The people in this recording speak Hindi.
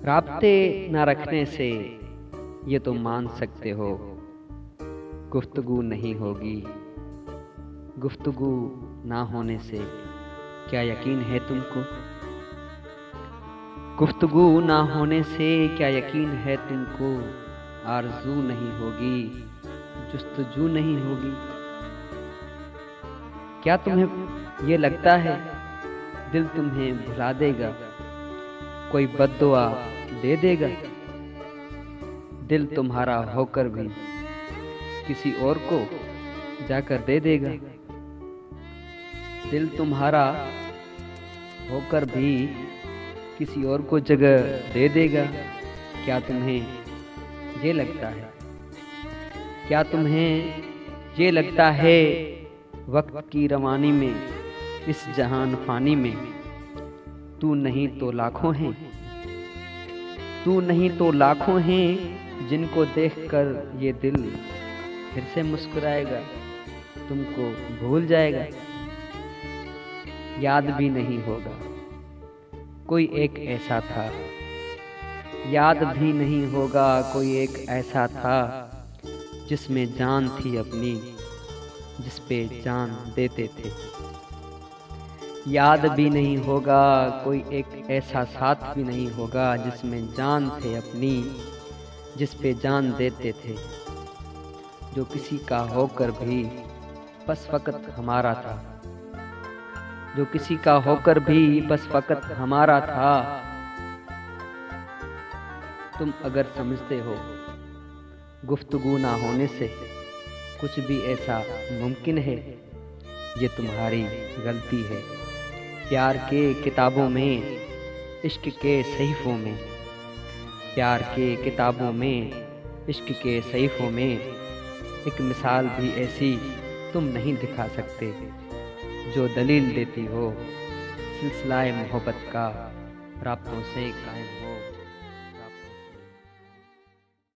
राब्ते न रखने से ये तो मान सकते हो, गुफ्तगू नहीं होगी। गुफ्तगू ना होने से क्या यकीन है तुमको? गुफ्तगू ना होने से क्या यकीन है तुमको? आरज़ू नहीं होगी, जुस्तजू नहीं होगी। क्या तुम्हें ये लगता है दिल तुम्हें भुला देगा, कोई बद्दुआ दे देगा? दिल तुम्हारा होकर भी किसी और को जाकर दे देगा। दिल तुम्हारा होकर भी किसी और को जगह दे देगा। क्या तुम्हें ये लगता है, क्या तुम्हें ये लगता है वक्त की रवानी में, इस जहान फानी में तू नहीं तो लाखों हैं, तू नहीं तो लाखों हैं जिनको देखकर ये दिल फिर से मुस्कुराएगा, तुमको भूल जाएगा। याद भी नहीं होगा कोई एक ऐसा था, याद भी नहीं होगा कोई एक ऐसा था जिसमें जान थी अपनी, जिस पे जान देते थे। याद भी नहीं होगा कोई एक ऐसा साथ भी नहीं होगा जिसमें जान थे अपनी, जिस पे जान देते थे। जो किसी का होकर भी बस फकत हमारा था, जो किसी का होकर भी बस फकत हमारा था। तुम अगर समझते हो गुफ्तगू ना होने से कुछ भी ऐसा मुमकिन है, ये तुम्हारी गलती है। प्यार के किताबों में, इश्क के सहीफ़ों में, प्यार के किताबों में, इश्क के सहीफ़ों में एक मिसाल भी ऐसी तुम नहीं दिखा सकते जो दलील देती हो सिलसिलाए मोहब्बत का राब्तों से कायम हो।